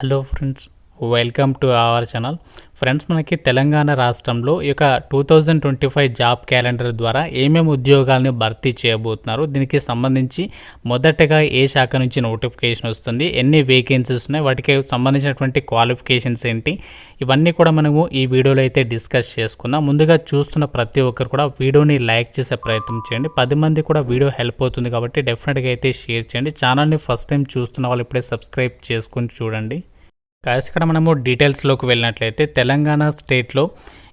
Hello friends, welcome to our channel. Friends, మనకి తెలంగాణ రాష్ట్రంలో ఈ యొక్క 2025 జాబ్ క్యాలెండర్ ద్వారా ఏమేమి ఉద్యోగాలను భర్తీ చేయబోతున్నారు, దీనికి సంబంధించి మొదటగా ఏ శాఖ నుంచి నోటిఫికేషన్ వస్తుంది, ఎన్ని వేకెన్సీస్ ఉన్నాయి, వాటికి సంబంధించినటువంటి క్వాలిఫికేషన్స్ ఏంటి, ఇవన్నీ కూడా మనము ఈ వీడియోలో అయితే డిస్కస్ చేసుకుందాం. ముందుగా చూస్తున్న ప్రతి ఒక్కరు కూడా వీడియోని లైక్ చేసే ప్రయత్నం చేయండి. 10 మంది కూడా వీడియో హెల్ప్ అవుతుంది కాబట్టి డెఫినెట్గా అయితే షేర్ చేయండి. ఛానల్ని ఫస్ట్ టైం చూస్తున్న వాళ్ళు ఇప్పుడే సబ్స్క్రైబ్ చేసుకుని చూడండి. కాస్ ఇక్కడ మనము డీటెయిల్స్లోకి వెళ్ళినట్లయితే తెలంగాణ స్టేట్లో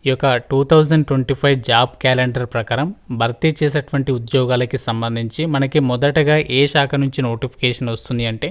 ఈ యొక్క 2025 జాబ్ క్యాలెండర్ ప్రకారం భర్తీ చేసేటువంటి ఉద్యోగాలకి సంబంధించి మనకి మొదటగా ఏ శాఖ నుంచి నోటిఫికేషన్ వస్తుంది అంటే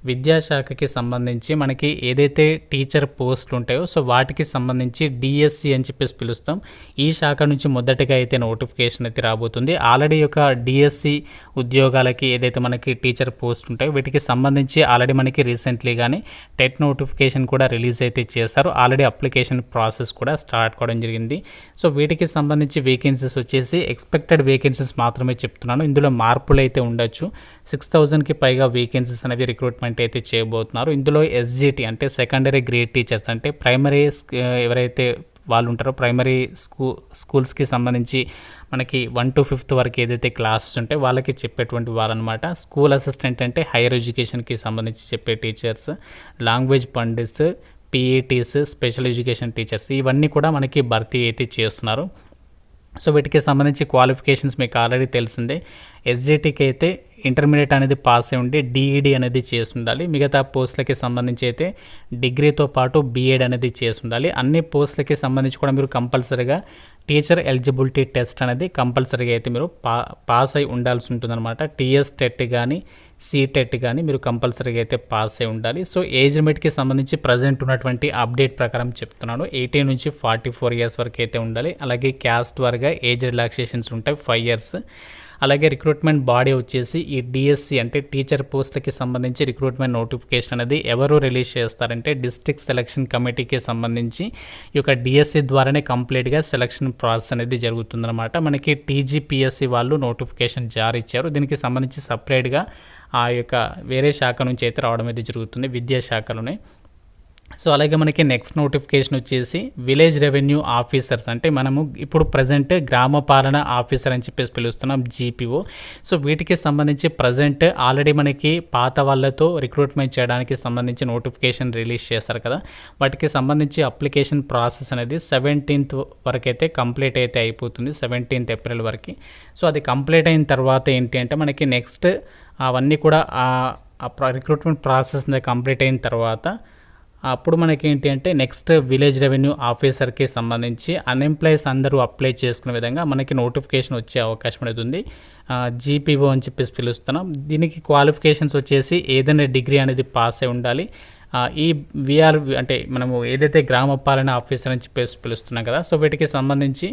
విద్యాశాఖకి సంబంధించి మనకి ఏదైతే టీచర్ పోస్టులు ఉంటాయో సో వాటికి సంబంధించి డిఎస్సి అని చెప్పేసి పిలుస్తాం. ఈ శాఖ నుంచి మొదటగా అయితే నోటిఫికేషన్ అయితే రాబోతుంది. ఆల్రెడీ యొక్క డిఎస్సి ఉద్యోగాలకి ఏదైతే మనకి టీచర్ పోస్ట్ ఉంటాయో వీటికి సంబంధించి ఆల్రెడీ మనకి రీసెంట్లీగానే టెట్ నోటిఫికేషన్ కూడా రిలీజ్ అయితే చేశారు. ఆల్రెడీ అప్లికేషన్ ప్రాసెస్ కూడా స్టార్ట్ కావడం జరిగింది. సో వీటికి సంబంధించి వేకెన్సీస్ వచ్చేసి ఎక్స్పెక్టెడ్ వేకెన్సీస్ మాత్రమే చెప్తున్నాను. ఇందులో మార్పులు అయితే ఉండొచ్చు. 6000కి పైగా వేకెన్సీస్ అనేవి రిక్రూట్మెంట్ అయితే చేయబోతున్నారు. ఇందులో ఎస్జిటి అంటే సెకండరీ గ్రేడ్ టీచర్స్ అంటే ప్రైమరీ ఎవరైతే వాళ్ళు ఉంటారో ప్రైమరీ స్కూల్స్కి సంబంధించి మనకి 1 to 5th వరకు ఏదైతే క్లాసెస్ ఉంటాయో వాళ్ళకి చెప్పేటువంటి వాళ్ళనమాట. స్కూల్ అసిస్టెంట్ అంటే హైయర్ ఎడ్యుకేషన్కి సంబంధించి చెప్పే teachers, language pundits, PETs, special education teachers, ఇవన్నీ కూడా మనకి భర్తీ అయితే చేస్తున్నారు. సో వీటికి సంబంధించి క్వాలిఫికేషన్స్ మీకు ఆల్రెడీ తెలిసిందే. ఎస్జిటికి అయితే ఇంటర్మీడియట్ అనేది పాస్ అయి ఉండి డిఈడి అనేది చేసి ఉండాలి. మిగతా పోస్టులకి సంబంధించి అయితే డిగ్రీతో పాటు బీఎడ్ అనేది చేసి ఉండాలి. అన్ని పోస్టులకి సంబంధించి కూడా మీరు కంపల్సరీగా టీచర్ ఎలిజిబిలిటీ టెస్ట్ అనేది కంపల్సరీగా అయితే మీరు పాస్ అయి ఉండాల్సి ఉంటుందన్నమాట. టీఎస్ టెట్ కానీ సీటెట్ కానీ మీరు కంపల్సరీగా అయితే పాస్ అయి ఉండాలి. సో ఏజ్ లిమిట్కి సంబంధించి ప్రజెంట్ ఉన్నటువంటి అప్డేట్ ప్రకారం చెప్తున్నాను. 18 నుంచి 44 ఇయర్స్ వరకు అయితే ఉండాలి. అలాగే క్యాస్ట్ వారిగా ఏజ్ రిలాక్సేషన్స్ ఉంటాయి 5 ఇయర్స్. అలాగే రిక్రూట్మెంట్ బాడీ వచ్చేసి ఈ డిఎస్సి అంటే టీచర్ పోస్టులకి సంబంధించి రిక్రూట్మెంట్ నోటిఫికేషన్ అనేది ఎవరు రిలీజ్ చేస్తారంటే డిస్ట్రిక్ట్ సెలక్షన్ కమిటీకి సంబంధించి ఈ యొక్క డిఎస్సి ద్వారానే కంప్లీట్గా సెలక్షన్ ప్రాసెస్ అనేది జరుగుతుందన్నమాట. మనకి టీజీపీఎస్సి వాళ్ళు నోటిఫికేషన్ జారీ ఇచ్చారు. దీనికి సంబంధించి సపరేట్గా ఆ యొక్క వేరే శాఖ నుంచి అయితే రావడం అయితే జరుగుతుంది, విద్యాశాఖలోనే. సో అలాగే మనకి నెక్స్ట్ నోటిఫికేషన్ వచ్చేసి విలేజ్ రెవెన్యూ ఆఫీసర్స్ అంటే మనము ఇప్పుడు ప్రజెంట్ గ్రామ పాలన ఆఫీసర్ అని చెప్పేసి పిలుస్తున్నాం, జీపీఓ. సో వీటికి సంబంధించి ప్రజెంట్ ఆల్రెడీ మనకి పాత వాళ్ళతో రిక్రూట్మెంట్ చేయడానికి సంబంధించి నోటిఫికేషన్ రిలీజ్ చేస్తారు కదా, వాటికి సంబంధించి అప్లికేషన్ ప్రాసెస్ అనేది 17th వరకు అయితే కంప్లీట్ అయితే అయిపోతుంది, 17th ఏప్రిల్ వరకు. సో అది కంప్లీట్ అయిన తర్వాత ఏంటి అంటే మనకి నెక్స్ట్ అవన్నీ కూడా రిక్రూట్మెంట్ ప్రాసెస్ కంప్లీట్ అయిన తర్వాత అప్పుడు మనకి ఏంటి అంటే నెక్స్ట్ విలేజ్ రెవెన్యూ ఆఫీసర్కి సంబంధించి అన్ఎంప్లాయీస్ అందరూ అప్లై చేసుకునే విధంగా మనకి నోటిఫికేషన్ వచ్చే అవకాశం అనేది ఉంది. జీపీఓ అని చెప్పేసి పిలుస్తున్నాం. దీనికి క్వాలిఫికేషన్స్ వచ్చేసి ఏదైనా డిగ్రీ అనేది పాస్ అయి ఉండాలి. ఈ విఆర్ అంటే మనము ఏదైతే గ్రామ పాలన ఆఫీసర్ అని చెప్పేసి పిలుస్తున్నాం కదా, సో వీటికి సంబంధించి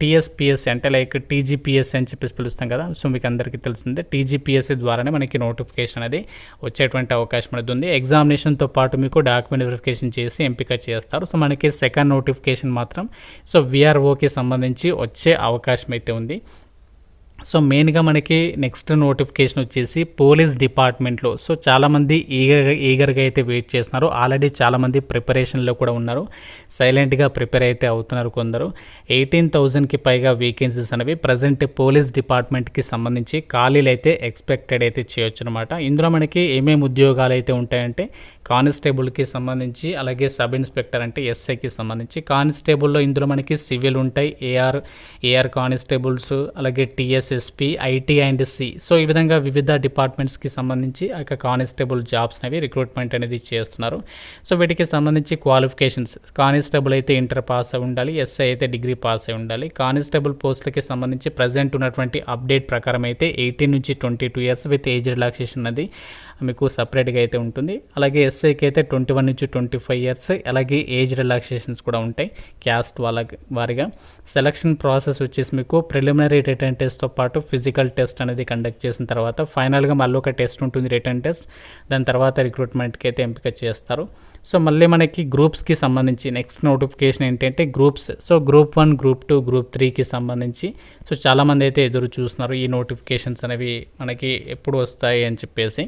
టీఎస్పిఎస్సి అంటే లైక్ టీజీపీఎస్సి అని చెప్పేసి పిలుస్తాం కదా. సో మీకు అందరికీ తెలిసిందే టీజీపీఎస్సి ద్వారానే మనకి నోటిఫికేషన్ అనేది వచ్చేటువంటి అవకాశం అనేది ఉంది. ఎగ్జామినేషన్తో పాటు మీకు డాక్యుమెంట్ వెరిఫికేషన్ చేసి ఎంపిక చేస్తారు. సో మనకి సెకండ్ నోటిఫికేషన్ మాత్రం సో విఆర్ఓకి సంబంధించి వచ్చే అవకాశం అయితే ఉంది. సో మెయిన్గా మనకి నెక్స్ట్ నోటిఫికేషన్ వచ్చేసి పోలీస్ డిపార్ట్మెంట్లో. సో చాలామంది ఈగర్గా అయితే వెయిట్ చేస్తున్నారు. ఆల్రెడీ చాలామంది ప్రిపరేషన్లో కూడా ఉన్నారు, సైలెంట్గా ప్రిపేర్ అయితే అవుతున్నారు కొందరు. 18,000కి పైగా వేకెన్సీస్ అనేవి ప్రజెంట్ పోలీస్ డిపార్ట్మెంట్కి సంబంధించి ఖాళీలు అయితే ఎక్స్పెక్టెడ్ అయితే చేయొచ్చు అనమాట. ఇందులో మనకి ఏమేమి ఉద్యోగాలు అయితే ఉంటాయంటే కానిస్టేబుల్కి సంబంధించి, అలాగే సబ్ ఇన్స్పెక్టర్ అంటే ఎస్ఐకి సంబంధించి. కానిస్టేబుల్లో ఇందులో మనకి సివిల్ ఉంటాయి, ఏఆర్ కానిస్టేబుల్స్, అలాగే TSSP, IT and C. So ఈ విధంగా వివిధ డిపార్ట్మెంట్స్కి సంబంధించి ఆ యొక్క కానిస్టేబుల్ జాబ్స్ అనేవి రిక్రూట్మెంట్ అనేది చేస్తున్నారు. సో వీటికి సంబంధించి క్వాలిఫికేషన్స్ కానిస్టేబుల్ అయితే ఇంటర్ పాస్ అయి ఉండాలి, ఎస్ఐ అయితే డిగ్రీ పాస్ అయి ఉండాలి. కానిస్టేబుల్ పోస్టులకి సంబంధించి ప్రజెంట్ ఉన్నటువంటి అప్డేట్ ప్రకారం అయితే 18 నుంచి 22 ఇయర్స్ విత్ ఏజ్ రిలాక్సేషన్ అనేది మీకు సపరేట్గా అయితే ఉంటుంది. అలాగే ఎస్ఐకి అయితే 21 నుంచి 25 ఇయర్స్, అలాగే ఏజ్ రిలాక్సేషన్స్ కూడా ఉంటాయి క్యాస్ట్ వారిగా. సెలక్షన్ ప్రాసెస్ వచ్చేసి మీకు ప్రిలిమినరీ రిటర్న్ టెస్ట్తో పాటు ఫిజికల్ టెస్ట్ అనేది కండక్ట్ చేసిన తర్వాత ఫైనల్గా మళ్ళీ ఒక టెస్ట్ ఉంటుంది, రిటర్న్ టెస్ట్. దాని తర్వాత రిక్రూట్మెంట్కి అయితే ఎంపిక చేస్తారు. సో మళ్ళీ మనకి గ్రూప్స్కి సంబంధించి నెక్స్ట్ నోటిఫికేషన్ ఏంటంటే groups. So group 1, group 2, group 3కి సంబంధించి సో చాలామంది అయితే ఎదురు చూస్తున్నారు ఈ నోటిఫికేషన్స్ అనేవి మనకి ఎప్పుడు వస్తాయి అని చెప్పేసి.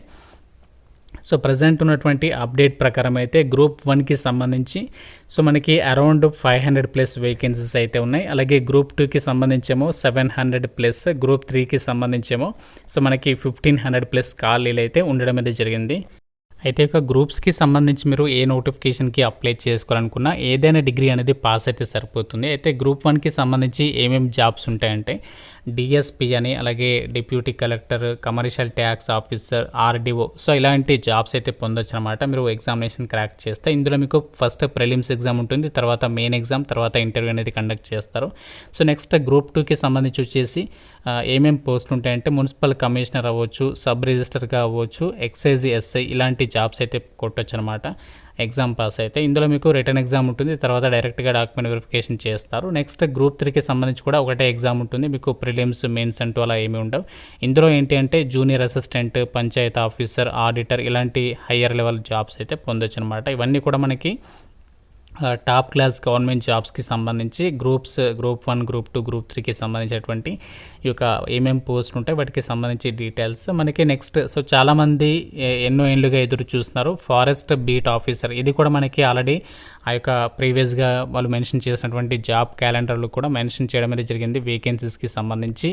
సో ప్రజెంట్ ఉన్నటువంటి అప్డేట్ ప్రకారం అయితే గ్రూప్ 1కి సంబంధించి సో మనకి అరౌండ్ 500 ప్లస్ వేకెన్సీస్ అయితే ఉన్నాయి. అలాగే గ్రూప్ 2కి సంబంధించేమో 700 ప్లస్, గ్రూప్ 3కి సంబంధించేమో సో మనకి 1500 ప్లస్ ఖాళీలు అయితే ఉండడం అయితే జరిగింది. అయితే ఇక గ్రూప్స్కి సంబంధించి మీరు ఏ నోటిఫికేషన్కి అప్లై చేసుకోవాలనుకున్నా ఏదైనా డిగ్రీ అనేది పాస్ అయితే సరిపోతుంది. అయితే గ్రూప్ 1కి సంబంధించి ఏమేమి జాబ్స్ ఉంటాయంటే డిఎస్పి అని, అలాగే deputy collector, commercial tax officer, RDO, so ఇలాంటి జాబ్స్ అయితే పొందొచ్చు అనమాట మీరు ఎగ్జామినేషన్ క్రాక్ చేస్తే. ఇందులో మీకు ఫస్ట్ ప్రిలిమ్స్ ఎగ్జామ్ ఉంటుంది, తర్వాత మెయిన్ ఎగ్జామ్, తర్వాత ఇంటర్వ్యూ అనేది కండక్ట్ చేస్తారు. సో నెక్స్ట్ గ్రూప్ 2కి సంబంధించి వచ్చేసి ఏమేమి పోస్టులు ఉంటాయంటే మున్సిపల్ కమిషనర్ అవ్వచ్చు, సబ్ రిజిస్టర్గా అవ్వచ్చు, ఎక్సైజ్, ఎస్ఐ ఇలాంటి జాబ్స్ అయితే కొట్టొచ్చు అనమాట ఎగ్జామ్ పాస్ అయితే. ఇందులో మీకు రిటర్న్ ఎగ్జామ్ ఉంటుంది, తర్వాత డైరెక్ట్గా డాక్యుమెంట్ వెరిఫికేషన్ చేస్తారు. నెక్స్ట్ గ్రూప్ 3కి సంబంధించి కూడా ఒకటే ఎగ్జామ్ ఉంటుంది, మీకు ప్రిలిమ్స్, మెయిన్స్ అంటూ అలా ఏమీ ఉండవు. ఇందులో ఏంటి అంటే junior assistant, Panchayat officer, auditor ఇలాంటి హయ్యర్ లెవెల్ జాబ్స్ అయితే పొందొచ్చు అనమాట. ఇవన్నీ కూడా మనకి టాప్ క్లాస్ గవర్నమెంట్ జాబ్స్కి సంబంధించి గ్రూప్ 1, గ్రూప్ 2, గ్రూప్ 3కి సంబంధించినటువంటి ఈ యొక్క ఏమేమి పోస్టులు ఉంటాయి వాటికి సంబంధించి డీటెయిల్స్ మనకి. నెక్స్ట్ సో చాలామంది ఎన్నో ఏళ్ళుగా ఎదురు చూస్తున్నారు ఫారెస్ట్ బీట్ ఆఫీసర్. ఇది కూడా మనకి ఆల్రెడీ ఆ యొక్క ప్రీవియస్గా వాళ్ళు మెన్షన్ చేసినటువంటి జాబ్ క్యాలెండర్లు కూడా మెన్షన్ చేయడం అనేది జరిగింది వేకెన్సీస్కి సంబంధించి.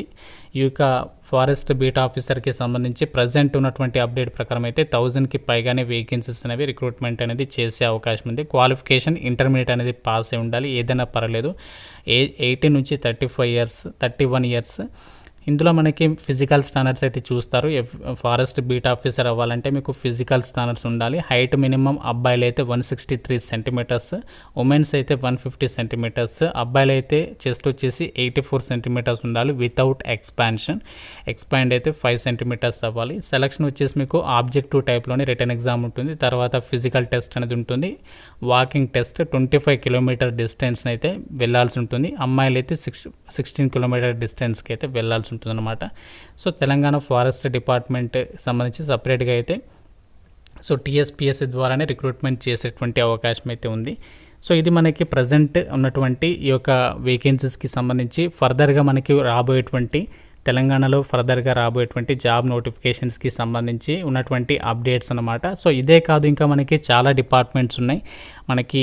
ఈ యొక్క ఫారెస్ట్ బీట్ ఆఫీసర్కి సంబంధించి ప్రజెంట్ ఉన్నటువంటి అప్డేట్ ప్రకారం అయితే 1000కి పైగానే వేకెన్సీస్ అనేవి రిక్రూట్మెంట్ అనేది చేసే అవకాశం ఉంది. క్వాలిఫికేషన్ ఇంటర్మీడియట్ అనేది పాస్ అయి ఉండాలి, ఏదైనా పర్లేదు. 18 నుంచి 35 ఇయర్స్, 31 ఇయర్స్. ఇందులో మనకి ఫిజికల్ స్టాండర్డ్స్ అయితే చూస్తారు. ఫారెస్ట్ బీట్ ఆఫీసర్ అవ్వాలంటే మీకు ఫిజికల్ స్టాండర్డ్స్ ఉండాలి. హైట్ మినిమం అబ్బాయిలు అయితే 163 సెంటీమీటర్స్, ఉమెన్స్ అయితే 150 సెంటీమీటర్స్, అబ్బాయిలు అయితే చెస్ట్ వచ్చేసి 84 సెంటీమీటర్స్ ఉండాలి వితౌట్ ఎక్స్పాండ్ అయితే 5 సెంటీమీటర్స్ అవ్వాలి. సెలక్షన్ వచ్చేసి మీకు ఆబ్జెక్టివ్ టైప్లోనే రిటర్న్ ఎగ్జామ్ ఉంటుంది, తర్వాత ఫిజికల్ టెస్ట్ అనేది ఉంటుంది, వాకింగ్ టెస్ట్ 25 కిలోమీటర్ డిస్టెన్స్ అయితే వెళ్ళాల్సి ఉంటుంది. అమ్మాయిలు అయితే 16 కిలోమీటర్ డిస్టెన్స్కి అయితే వెళ్ళాల్సి ఉంటుందన్నమాట. సో తెలంగాణ ఫారెస్ట్ డిపార్ట్మెంట్ సంబంధించి సపరేట్గా అయితే సో టీఎస్పీఎస్సీ ద్వారానే రిక్రూట్మెంట్ చేసేటువంటి అవకాశం అయితే ఉంది. సో ఇది మనకి ప్రజెంట్ ఉన్నటువంటి ఈ యొక్క వేకెన్సీస్కి సంబంధించి ఫర్దర్గా మనకి రాబోయేటువంటి తెలంగాణలో ఫర్దర్గా రాబోయేటువంటి జాబ్ నోటిఫికేషన్స్కి సంబంధించి ఉన్నటువంటి అప్డేట్స్ అన్నమాట. సో ఇదే కాదు, ఇంకా మనకి చాలా డిపార్ట్మెంట్స్ ఉన్నాయి. మనకి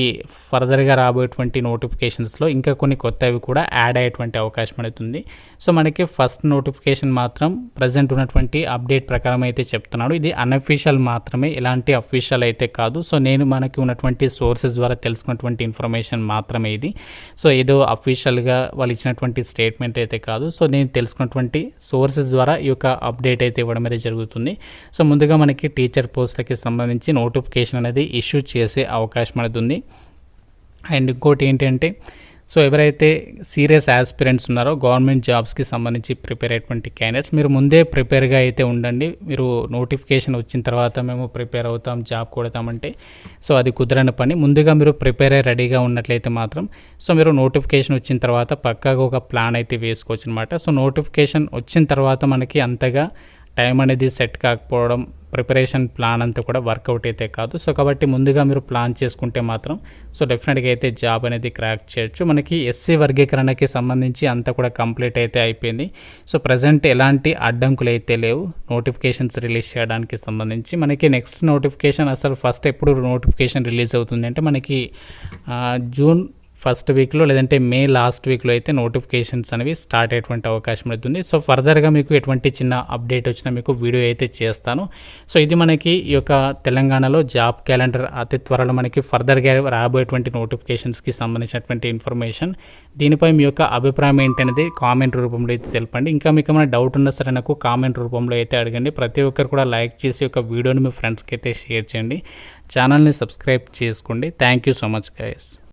ఫర్దర్గా రాబోయేటువంటి నోటిఫికేషన్స్లో ఇంకా కొన్ని కొత్తవి కూడా యాడ్ అయ్యేటువంటి అవకాశం అనేది ఉంది. సో మనకి ఫస్ట్ నోటిఫికేషన్ మాత్రం ప్రజెంట్ ఉన్నటువంటి అప్డేట్ ప్రకారం అయితే చెప్తున్నాడు. ఇది అన్అఫీషియల్ మాత్రమే, ఎలాంటి అఫీషియల్ అయితే కాదు. సో నేను మనకి ఉన్నటువంటి సోర్సెస్ ద్వారా తెలుసుకున్నటువంటి ఇన్ఫర్మేషన్ మాత్రమే ఇది. సో ఏదో అఫీషియల్గా వాళ్ళు ఇచ్చినటువంటి స్టేట్మెంట్ అయితే కాదు. సో నేను తెలుసుకున్నటువంటి సోర్సెస్ ద్వారా ఈ యొక్క అప్డేట్ అయితే ఇవ్వడం అనేది జరుగుతుంది. సో ముందుగా మనకి టీచర్ పోస్టులకి సంబంధించి నోటిఫికేషన్ అనేది ఇష్యూ చేసే అవకాశం అనేది ఉంది. అండ్ ఇంకోటి ఏంటంటే సో ఎవరైతే సీరియస్ ఆస్పిరెంట్స్ ఉన్నారో గవర్నమెంట్ జాబ్స్కి సంబంధించి ప్రిపేర్ అయ్యేటువంటి క్యాండిడేట్స్, మీరు ముందే ప్రిపేర్గా అయితే ఉండండి. మీరు నోటిఫికేషన్ వచ్చిన తర్వాత మేము ప్రిపేర్ అవుతాం, జాబ్ కొడతామంటే సో అది కుదరని పని. ముందుగా మీరు ప్రిపేర్ అయ్యి రెడీగా ఉన్నట్లయితే మాత్రం సో మీరు నోటిఫికేషన్ వచ్చిన తర్వాత పక్కాగా ఒక ప్లాన్ అయితే వేసుకోవచ్చు అనమాట. సో నోటిఫికేషన్ వచ్చిన తర్వాత మనకి అంతగా టైం అనేది సెట్ కాకపోవడం, ప్రిపరేషన్ ప్లాన్ అంతా కూడా వర్కౌట్ అయితే కాదు. సో కాబట్టి ముందుగా మీరు ప్లాన్ చేసుకుంటే మాత్రం సో డెఫినెట్గా అయితే జాబ్ అనేది క్రాక్ చేయొచ్చు. మనకి ఎస్సీ వర్గీకరణకి సంబంధించి అంతా కూడా కంప్లీట్ అయితే అయిపోయింది. సో ప్రజెంట్ ఎలాంటి అడ్డంకులు అయితే లేవు నోటిఫికేషన్స్ రిలీజ్ చేయడానికి సంబంధించి. మనకి నెక్స్ట్ నోటిఫికేషన్ అసలు ఫస్ట్ ఎప్పుడు నోటిఫికేషన్ రిలీజ్ అవుతుంది అంటే మనకి జూన్ ఫస్ట్ వీక్లో లేదంటే మే లాస్ట్ వీక్లో అయితే నోటిఫికేషన్స్ అనేవి స్టార్ట్ అయ్యేటువంటి అవకాశం అవుతుంది. సో ఫర్దర్గా మీకు ఎటువంటి చిన్న అప్డేట్ వచ్చినా మీకు వీడియో అయితే చేస్తాను. సో ఇది మనకి ఈ యొక్క తెలంగాణలో జాబ్ క్యాలెండర్ అతి త్వరలో మనకి ఫర్దర్గా రాబోయేటువంటి నోటిఫికేషన్స్కి సంబంధించినటువంటి ఇన్ఫర్మేషన్. దీనిపై మీ యొక్క అభిప్రాయం ఏంటనేది కామెంట్ రూపంలో అయితే తెలపండి. ఇంకా మీకు ఏమైనా డౌట్ ఉన్నా సరే నాకు కామెంట్ రూపంలో అయితే అడగండి. ప్రతి ఒక్కరు కూడా లైక్ చేసి ఒక వీడియోని మీ ఫ్రెండ్స్కి అయితే షేర్ చేయండి. ఛానల్ని సబ్స్క్రైబ్ చేసుకోండి. Thank you so much guys.